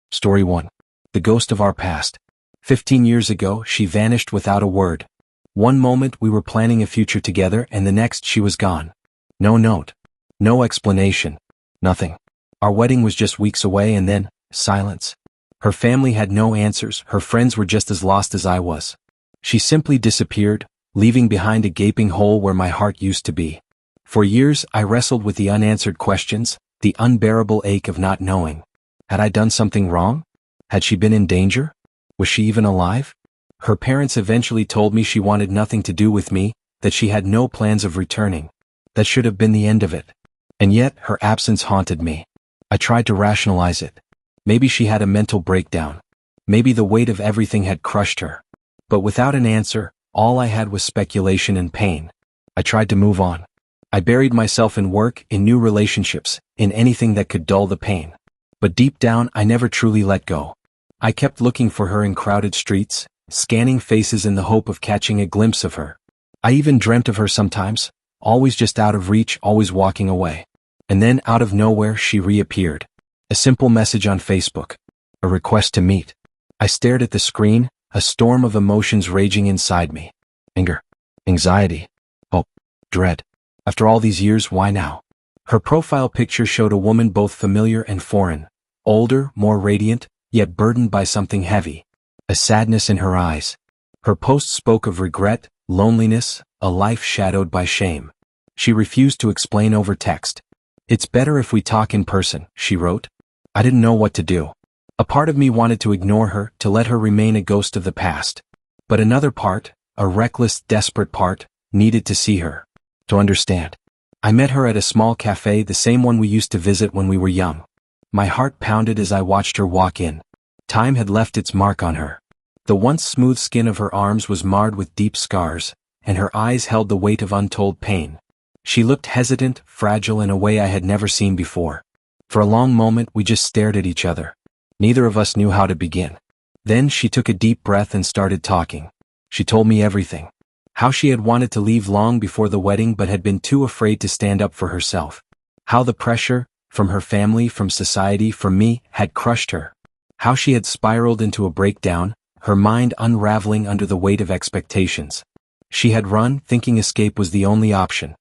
Story 1. The ghost of our past. 15 years ago, she vanished without a word. One moment we were planning a future together and the next she was gone. No note. No explanation. Nothing. Our wedding was just weeks away and then, silence. Her family had no answers, her friends were just as lost as I was. She simply disappeared, leaving behind a gaping hole where my heart used to be. For years I wrestled with the unanswered questions, the unbearable ache of not knowing. Had I done something wrong? Had she been in danger? Was she even alive? Her parents eventually told me she wanted nothing to do with me, that she had no plans of returning. That should have been the end of it. And yet, her absence haunted me. I tried to rationalize it. Maybe she had a mental breakdown. Maybe the weight of everything had crushed her. But without an answer, all I had was speculation and pain. I tried to move on. I buried myself in work, in new relationships, in anything that could dull the pain. But deep down, I never truly let go. I kept looking for her in crowded streets, scanning faces in the hope of catching a glimpse of her. I even dreamt of her sometimes, always just out of reach, always walking away. And then, out of nowhere, she reappeared. A simple message on Facebook. A request to meet. I stared at the screen, a storm of emotions raging inside me. Anger. Anxiety. Hope. Dread. After all these years, why now? Her profile picture showed a woman both familiar and foreign. Older, more radiant, yet burdened by something heavy. A sadness in her eyes. Her post spoke of regret, loneliness, a life shadowed by shame. She refused to explain over text. "It's better if we talk in person," she wrote. I didn't know what to do. A part of me wanted to ignore her, to let her remain a ghost of the past. But another part, a reckless, desperate part, needed to see her. To understand. I met her at a small cafe, the same one we used to visit when we were young. My heart pounded as I watched her walk in. Time had left its mark on her. The once smooth skin of her arms was marred with deep scars, and her eyes held the weight of untold pain. She looked hesitant, fragile in a way I had never seen before. For a long moment we just stared at each other. Neither of us knew how to begin. Then she took a deep breath and started talking. She told me everything. How she had wanted to leave long before the wedding but had been too afraid to stand up for herself. How the pressure, from her family, from society, from me, had crushed her. How she had spiraled into a breakdown, her mind unraveling under the weight of expectations. She had run, thinking escape was the only option.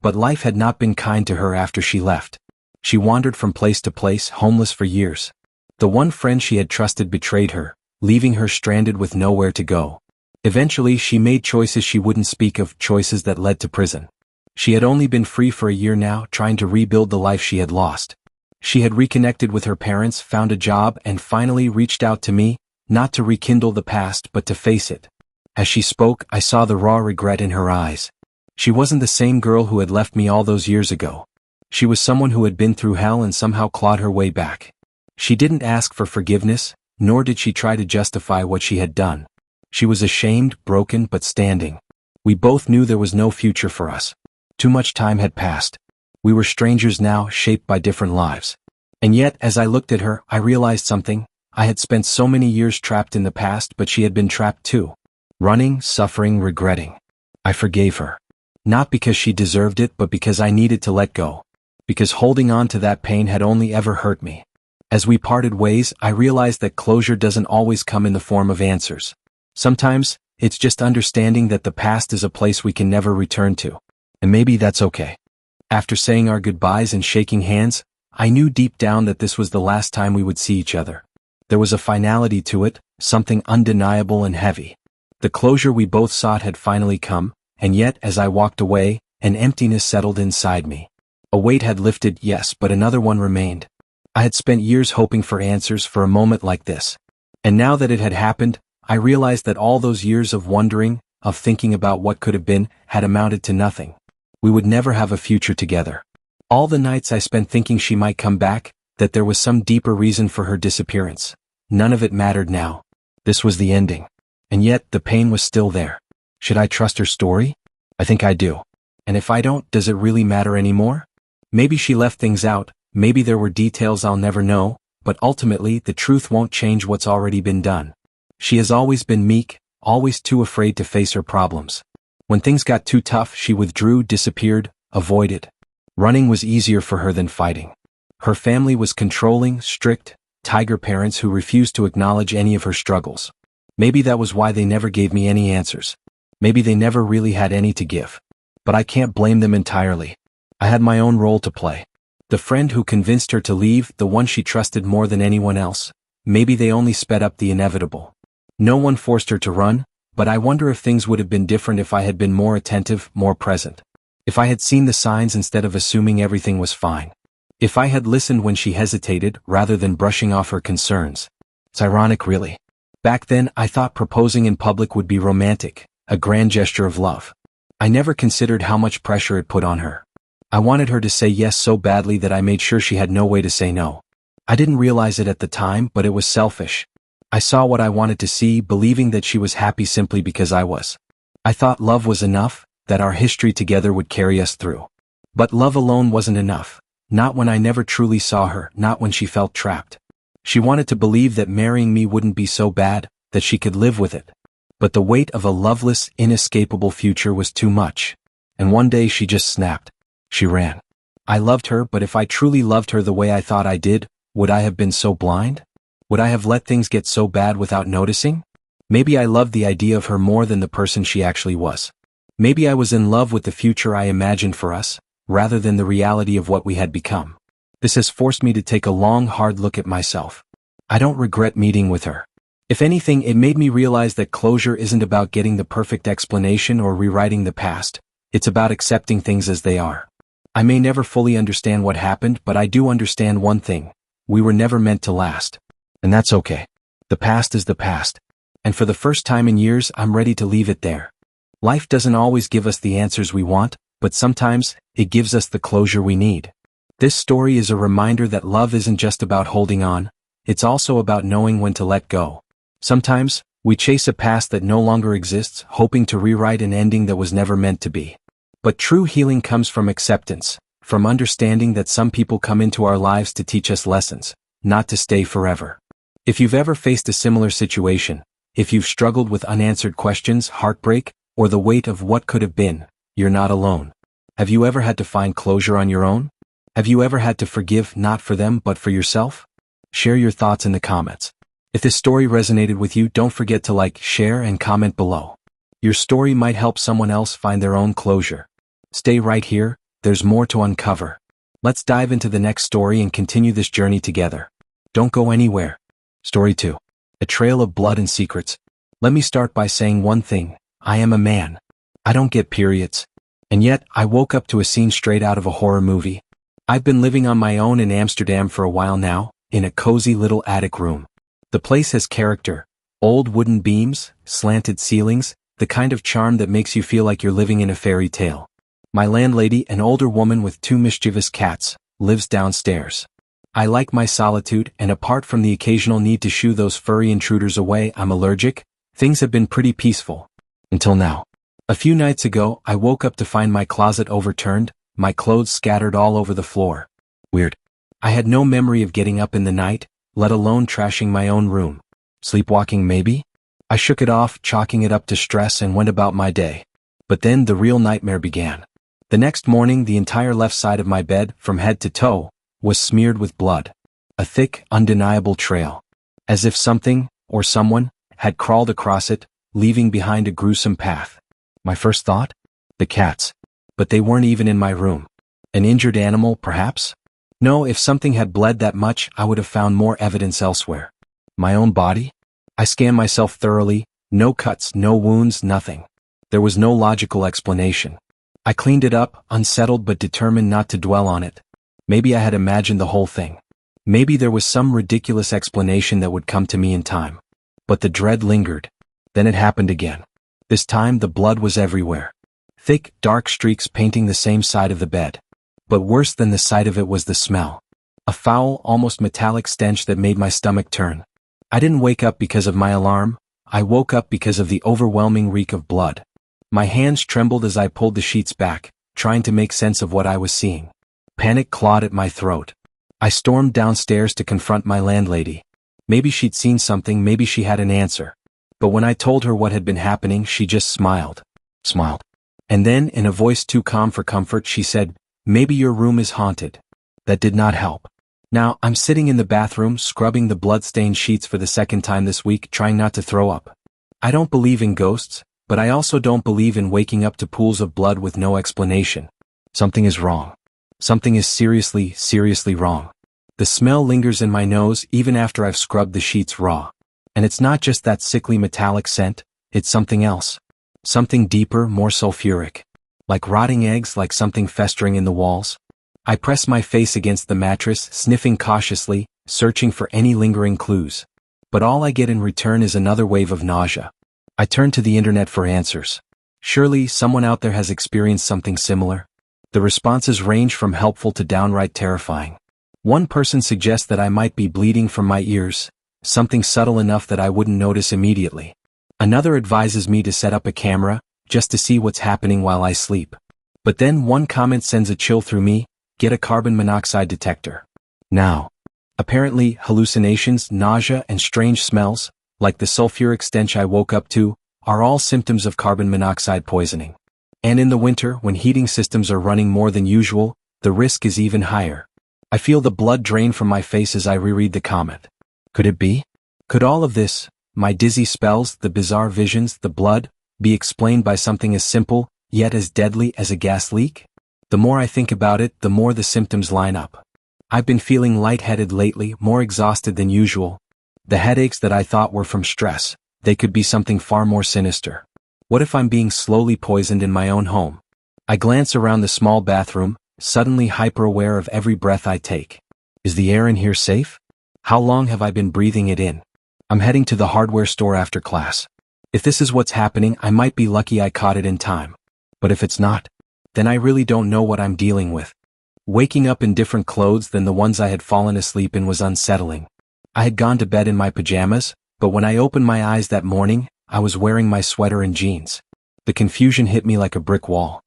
But life had not been kind to her after she left. She wandered from place to place, homeless for years. The one friend she had trusted betrayed her, leaving her stranded with nowhere to go. Eventually, she made choices she wouldn't speak of, choices that led to prison. She had only been free for a year now, trying to rebuild the life she had lost. She had reconnected with her parents, found a job, and finally reached out to me, not to rekindle the past but to face it. As she spoke, I saw the raw regret in her eyes. She wasn't the same girl who had left me all those years ago. She was someone who had been through hell and somehow clawed her way back. She didn't ask for forgiveness, nor did she try to justify what she had done. She was ashamed, broken, but standing. We both knew there was no future for us. Too much time had passed. We were strangers now, shaped by different lives. And yet, as I looked at her, I realized something. I had spent so many years trapped in the past, but she had been trapped too. Running, suffering, regretting. I forgave her. Not because she deserved it, but because I needed to let go. Because holding on to that pain had only ever hurt me. As we parted ways, I realized that closure doesn't always come in the form of answers. Sometimes, it's just understanding that the past is a place we can never return to. And maybe that's okay. After saying our goodbyes and shaking hands, I knew deep down that this was the last time we would see each other. There was a finality to it, something undeniable and heavy. The closure we both sought had finally come, and yet, as I walked away, an emptiness settled inside me. A weight had lifted, yes, but another one remained. I had spent years hoping for answers for a moment like this. And now that it had happened, I realized that all those years of wondering, of thinking about what could have been, had amounted to nothing. We would never have a future together. All the nights I spent thinking she might come back, that there was some deeper reason for her disappearance. None of it mattered now. This was the ending. And yet, the pain was still there. Should I trust her story? I think I do. And if I don't, does it really matter anymore? Maybe she left things out, maybe there were details I'll never know, but ultimately, the truth won't change what's already been done. She has always been meek, always too afraid to face her problems. When things got too tough, she withdrew, disappeared, avoided. Running was easier for her than fighting. Her family was controlling, strict, tiger parents who refused to acknowledge any of her struggles. Maybe that was why they never gave me any answers. Maybe they never really had any to give. But I can't blame them entirely. I had my own role to play. The friend who convinced her to leave, the one she trusted more than anyone else. Maybe they only sped up the inevitable. No one forced her to run, but I wonder if things would have been different if I had been more attentive, more present. If I had seen the signs instead of assuming everything was fine. If I had listened when she hesitated, rather than brushing off her concerns. It's ironic, really. Back then, I thought proposing in public would be romantic, a grand gesture of love. I never considered how much pressure it put on her. I wanted her to say yes so badly that I made sure she had no way to say no. I didn't realize it at the time, but it was selfish. I saw what I wanted to see, believing that she was happy simply because I was. I thought love was enough, that our history together would carry us through. But love alone wasn't enough. Not when I never truly saw her, not when she felt trapped. She wanted to believe that marrying me wouldn't be so bad, that she could live with it. But the weight of a loveless, inescapable future was too much. And one day she just snapped. She ran. I loved her, but if I truly loved her the way I thought I did, would I have been so blind? Would I have let things get so bad without noticing? Maybe I loved the idea of her more than the person she actually was. Maybe I was in love with the future I imagined for us, rather than the reality of what we had become. This has forced me to take a long, hard look at myself. I don't regret meeting with her. If anything, it made me realize that closure isn't about getting the perfect explanation or rewriting the past. It's about accepting things as they are. I may never fully understand what happened, but I do understand one thing. We were never meant to last. And that's okay. The past is the past. And for the first time in years, I'm ready to leave it there. Life doesn't always give us the answers we want, but sometimes, it gives us the closure we need. This story is a reminder that love isn't just about holding on, it's also about knowing when to let go. Sometimes, we chase a past that no longer exists, hoping to rewrite an ending that was never meant to be. But true healing comes from acceptance, from understanding that some people come into our lives to teach us lessons, not to stay forever. If you've ever faced a similar situation, if you've struggled with unanswered questions, heartbreak, or the weight of what could have been, you're not alone. Have you ever had to find closure on your own? Have you ever had to forgive not for them but for yourself? Share your thoughts in the comments. If this story resonated with you, don't forget to like, share, and comment below. Your story might help someone else find their own closure. Stay right here, there's more to uncover. Let's dive into the next story and continue this journey together. Don't go anywhere. Story 2. A Trail of Blood and Secrets. Let me start by saying one thing. I am a man. I don't get periods. And yet, I woke up to a scene straight out of a horror movie. I've been living on my own in Amsterdam for a while now, in a cozy little attic room. The place has character. Old wooden beams, slanted ceilings, the kind of charm that makes you feel like you're living in a fairy tale. My landlady, an older woman with 2 mischievous cats, lives downstairs. I like my solitude, and apart from the occasional need to shoo those furry intruders away, I'm allergic. Things have been pretty peaceful. Until now. A few nights ago, I woke up to find my closet overturned, my clothes scattered all over the floor. Weird. I had no memory of getting up in the night, let alone trashing my own room. Sleepwalking maybe? I shook it off, chalking it up to stress, and went about my day. But then the real nightmare began. The next morning, the entire left side of my bed, from head to toe, was smeared with blood. A thick, undeniable trail. As if something, or someone, had crawled across it, leaving behind a gruesome path. My first thought? The cats. But they weren't even in my room. An injured animal, perhaps? No, if something had bled that much, I would have found more evidence elsewhere. My own body? I scanned myself thoroughly, no cuts, no wounds, nothing. There was no logical explanation. I cleaned it up, unsettled but determined not to dwell on it. Maybe I had imagined the whole thing. Maybe there was some ridiculous explanation that would come to me in time. But the dread lingered. Then it happened again. This time the blood was everywhere. Thick, dark streaks painting the same side of the bed. But worse than the sight of it was the smell. A foul, almost metallic stench that made my stomach turn. I didn't wake up because of my alarm. I woke up because of the overwhelming reek of blood. My hands trembled as I pulled the sheets back, trying to make sense of what I was seeing. Panic clawed at my throat. I stormed downstairs to confront my landlady. Maybe she'd seen something, maybe she had an answer. But when I told her what had been happening, she just smiled. And then, in a voice too calm for comfort, she said, "Maybe your room is haunted." That did not help. Now, I'm sitting in the bathroom scrubbing the blood-stained sheets for the second time this week, trying not to throw up. I don't believe in ghosts, but I also don't believe in waking up to pools of blood with no explanation. Something is wrong. Something is seriously, seriously wrong. The smell lingers in my nose even after I've scrubbed the sheets raw. And it's not just that sickly metallic scent, it's something else. Something deeper, more sulfuric. Like rotting eggs, like something festering in the walls. I press my face against the mattress, sniffing cautiously, searching for any lingering clues. But all I get in return is another wave of nausea. I turn to the internet for answers. Surely someone out there has experienced something similar. The responses range from helpful to downright terrifying. One person suggests that I might be bleeding from my ears, something subtle enough that I wouldn't notice immediately. Another advises me to set up a camera, just to see what's happening while I sleep. But then one comment sends a chill through me: get a carbon monoxide detector. Now, apparently hallucinations, nausea, and strange smells, like the sulfuric stench I woke up to, are all symptoms of carbon monoxide poisoning. And in the winter, when heating systems are running more than usual, the risk is even higher. I feel the blood drain from my face as I reread the comment. Could it be? Could all of this, my dizzy spells, the bizarre visions, the blood, be explained by something as simple, yet as deadly as a gas leak? The more I think about it, the more the symptoms line up. I've been feeling lightheaded lately, more exhausted than usual. The headaches that I thought were from stress, they could be something far more sinister. What if I'm being slowly poisoned in my own home? I glance around the small bathroom, suddenly hyper-aware of every breath I take. Is the air in here safe? How long have I been breathing it in? I'm heading to the hardware store after class. If this is what's happening, I might be lucky I caught it in time. But if it's not, then I really don't know what I'm dealing with. Waking up in different clothes than the ones I had fallen asleep in was unsettling. I had gone to bed in my pajamas, but when I opened my eyes that morning, I was wearing my sweater and jeans. The confusion hit me like a brick wall.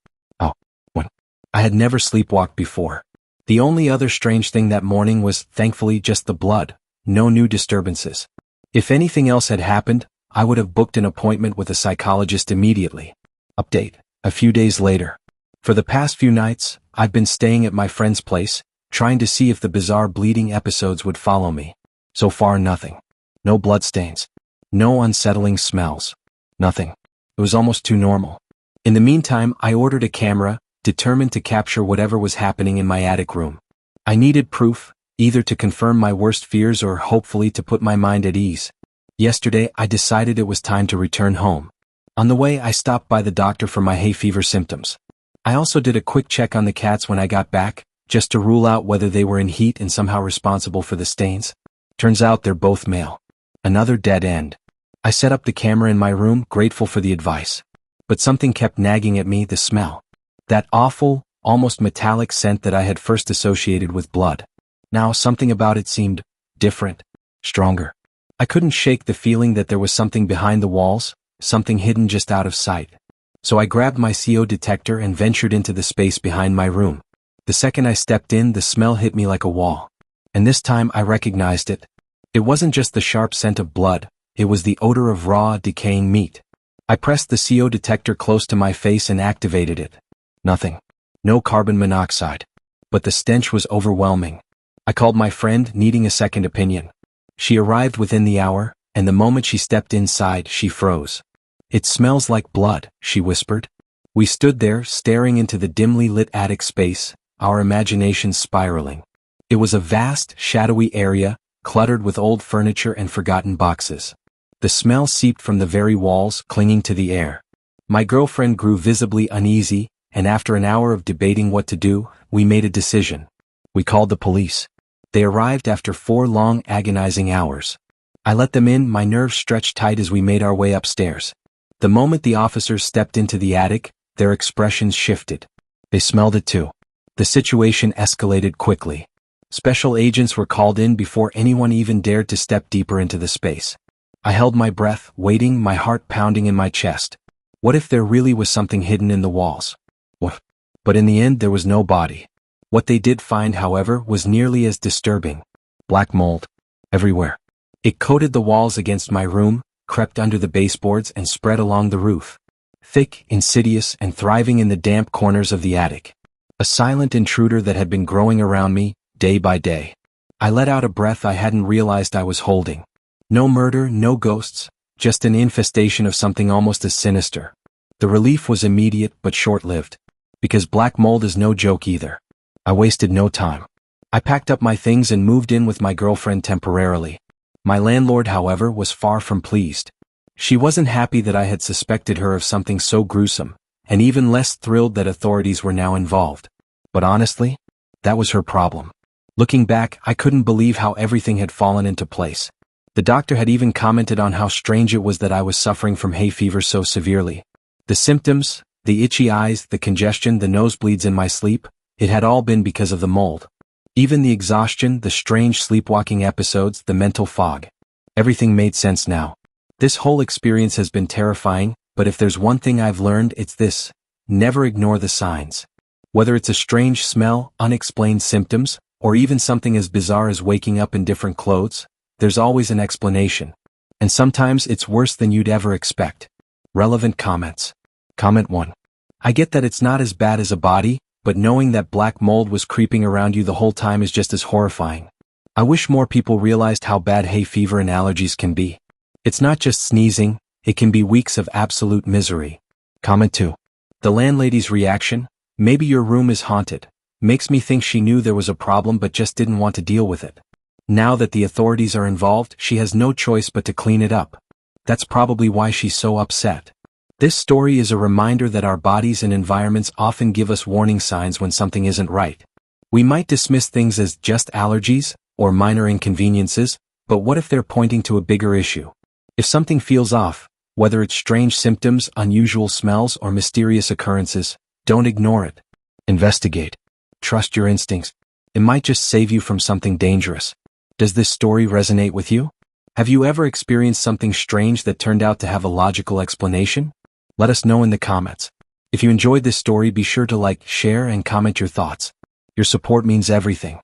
I had never sleepwalked before. The only other strange thing that morning was, thankfully, just the blood. No new disturbances. If anything else had happened, I would have booked an appointment with a psychologist immediately. Update: a few days later. For the past few nights, I've been staying at my friend's place, trying to see if the bizarre bleeding episodes would follow me. So far, nothing. No bloodstains. No unsettling smells. Nothing. It was almost too normal. In the meantime, I ordered a camera, determined to capture whatever was happening in my attic room. I needed proof, either to confirm my worst fears or hopefully to put my mind at ease. Yesterday, I decided it was time to return home. On the way, I stopped by the doctor for my hay fever symptoms. I also did a quick check on the cats when I got back, just to rule out whether they were in heat and somehow responsible for the stains. Turns out they're both male. Another dead end. I set up the camera in my room, grateful for the advice. But something kept nagging at me: the smell. That awful, almost metallic scent that I had first associated with blood. Now something about it seemed different, stronger. I couldn't shake the feeling that there was something behind the walls, something hidden just out of sight. So I grabbed my CO detector and ventured into the space behind my room. The second I stepped in, the smell hit me like a wall. And this time I recognized it. It wasn't just the sharp scent of blood, it was the odor of raw, decaying meat. I pressed the CO detector close to my face and activated it. Nothing. No carbon monoxide. But the stench was overwhelming. I called my friend, needing a second opinion. She arrived within the hour, and the moment she stepped inside, she froze. "It smells like blood," she whispered. We stood there, staring into the dimly lit attic space, our imaginations spiraling. It was a vast, shadowy area, cluttered with old furniture and forgotten boxes. The smell seeped from the very walls, clinging to the air. My girlfriend grew visibly uneasy, and after an hour of debating what to do, we made a decision. We called the police. They arrived after 4 long, agonizing hours. I let them in, my nerves stretched tight as we made our way upstairs. The moment the officers stepped into the attic, their expressions shifted. They smelled it too. The situation escalated quickly. Special agents were called in before anyone even dared to step deeper into the space. I held my breath, waiting, my heart pounding in my chest. What if there really was something hidden in the walls? What? But in the end, there was no body. What they did find, however, was nearly as disturbing. Black mold. Everywhere. It coated the walls against my room, crept under the baseboards, and spread along the roof. Thick, insidious, and thriving in the damp corners of the attic. A silent intruder that had been growing around me, day by day. I let out a breath I hadn't realized I was holding. No murder, no ghosts, just an infestation of something almost as sinister. The relief was immediate but short-lived. Because black mold is no joke either. I wasted no time. I packed up my things and moved in with my girlfriend temporarily. My landlord, however, was far from pleased. She wasn't happy that I had suspected her of something so gruesome, and even less thrilled that authorities were now involved. But honestly, that was her problem. Looking back, I couldn't believe how everything had fallen into place. The doctor had even commented on how strange it was that I was suffering from hay fever so severely. The symptoms, the itchy eyes, the congestion, the nosebleeds in my sleep, it had all been because of the mold. Even the exhaustion, the strange sleepwalking episodes, the mental fog. Everything made sense now. This whole experience has been terrifying, but if there's one thing I've learned, it's this: never ignore the signs. Whether it's a strange smell, unexplained symptoms, or even something as bizarre as waking up in different clothes, there's always an explanation. And sometimes it's worse than you'd ever expect. Relevant comments. Comment 1. I get that it's not as bad as a body, but knowing that black mold was creeping around you the whole time is just as horrifying. I wish more people realized how bad hay fever and allergies can be. It's not just sneezing, it can be weeks of absolute misery. Comment 2. The landlady's reaction, maybe your room is haunted, makes me think she knew there was a problem but just didn't want to deal with it. Now that the authorities are involved, she has no choice but to clean it up. That's probably why she's so upset. This story is a reminder that our bodies and environments often give us warning signs when something isn't right. We might dismiss things as just allergies or minor inconveniences, but what if they're pointing to a bigger issue? If something feels off, whether it's strange symptoms, unusual smells, or mysterious occurrences, don't ignore it. Investigate. Trust your instincts. It might just save you from something dangerous. Does this story resonate with you? Have you ever experienced something strange that turned out to have a logical explanation? Let us know in the comments. If you enjoyed this story, be sure to like, share, and comment your thoughts. Your support means everything.